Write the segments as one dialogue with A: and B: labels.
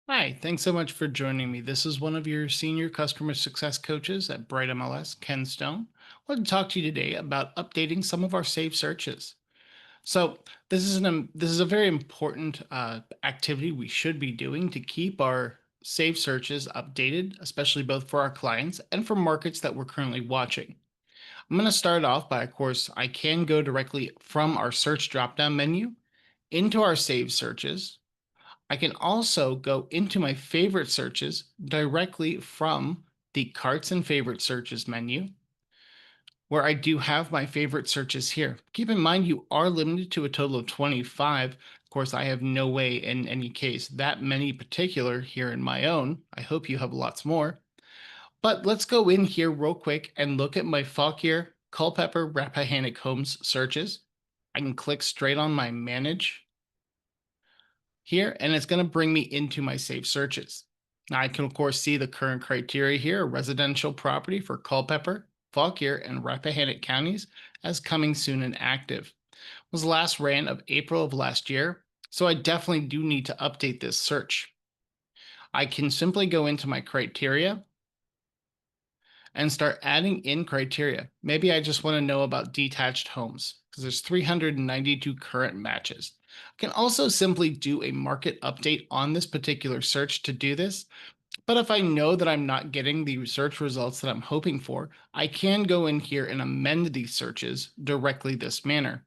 A: Hi, thanks so much for joining me. This is one of your senior customer success coaches at Bright MLS, Ken Stone. I want to talk to you today about updating some of our saved searches. So this is a very important activity we should be doing to keep our saved searches updated, especially both for our clients and for markets that we're currently watching. I'm going to start off by, of course, I can go directly from our search dropdown menu into our saved searches. I can also go into my favorite searches directly from the carts and favorite searches menu, where I do have my favorite searches here. Keep in mind, you are limited to a total of 25. Of course, I have no way in any case that many particular here in my own. I hope you have lots more. But let's go in here real quick and look at my Fauquier, Culpeper, Rappahannock Homes searches. I can click straight on my manage here, and it's going to bring me into my saved searches. Now I can of course see the current criteria here, a residential property for Culpeper, Fauquier, and Rappahannock counties as coming soon and active. Was last ran of April of last year, so I definitely do need to update this search. I can simply go into my criteria and start adding in criteria. Maybe I just want to know about detached homes because there's 392 current matches. I can also simply do a market update on this particular search to do this. But if I know that I'm not getting the search results that I'm hoping for, I can go in here and amend these searches directly this manner.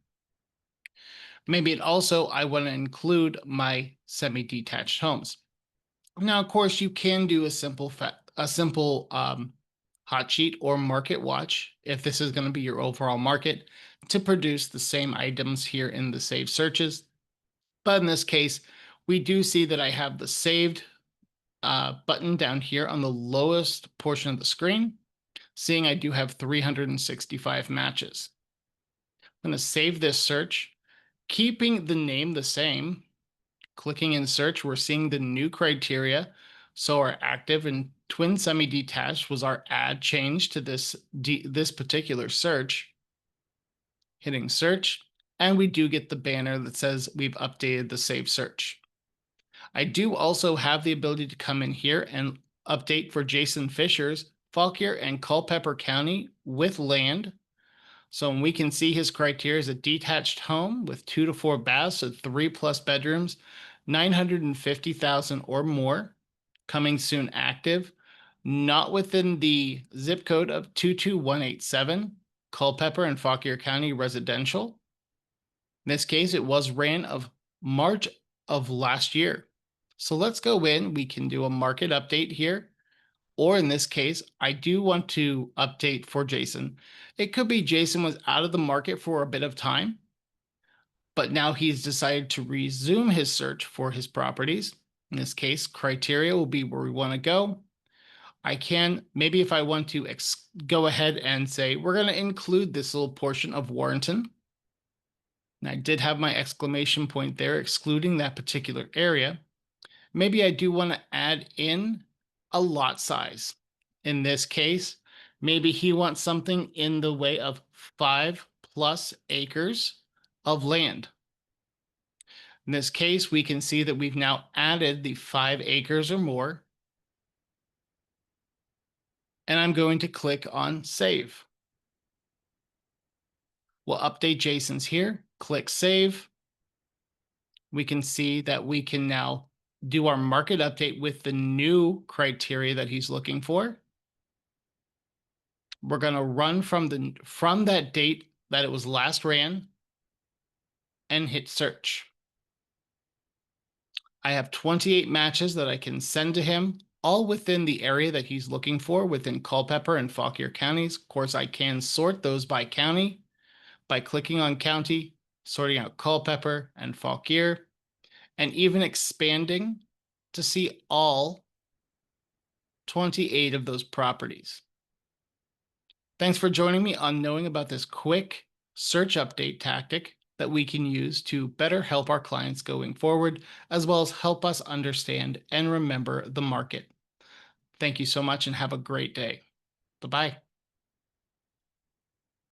A: Maybe it also, I want to include my semi-detached homes. Now, of course, you can do a simple hot sheet or market watch if this is going to be your overall market to produce the same items here in the saved searches. But in this case, we do see that I have the saved button down here on the lowest portion of the screen, seeing I do have 365 matches. I'm going to save this search, keeping the name the same. Clicking in search, we're seeing the new criteria. So our active and twin semi-detached was our add change to this particular search. Hitting search, and we do get the banner that says we've updated the save search. I do also have the ability to come in here and update for Jason Fisher's Fauquier and Culpeper County with land. So we can see his criteria is a detached home with 2 to 4 baths, so 3+ bedrooms, 950,000 or more, coming soon active, not within the zip code of 22187, Culpeper and Fauquier County residential. In this case, it was ran of March of last year. So let's go in. We can do a market update here. Or in this case, I do want to update for Jason. It could be Jason was out of the market for a bit of time, but now he's decided to resume his search for his properties. In this case, criteria will be where we want to go. I can, maybe if I want to go ahead and say, we're going to include this little portion of Warrenton. And I did have my exclamation point there, excluding that particular area. Maybe I do want to add in a lot size. In this case, maybe he wants something in the way of 5+ acres of land. In this case, we can see that we've now added the 5 acres or more. And I'm going to click on save. We'll update Jason's here, click save. We can see that we can now do our market update with the new criteria that he's looking for. We're going to run from that date that it was last ran and hit search. I have 28 matches that I can send to him, all within the area that he's looking for within Culpeper and Fauquier counties. Of course, I can sort those by county by clicking on county, sorting out Culpeper and Fauquier, and even expanding to see all 28 of those properties. Thanks for joining me on knowing about this quick search update tactic that we can use to better help our clients going forward, as well as help us understand and remember the market. Thank you so much and have a great day. Bye-bye.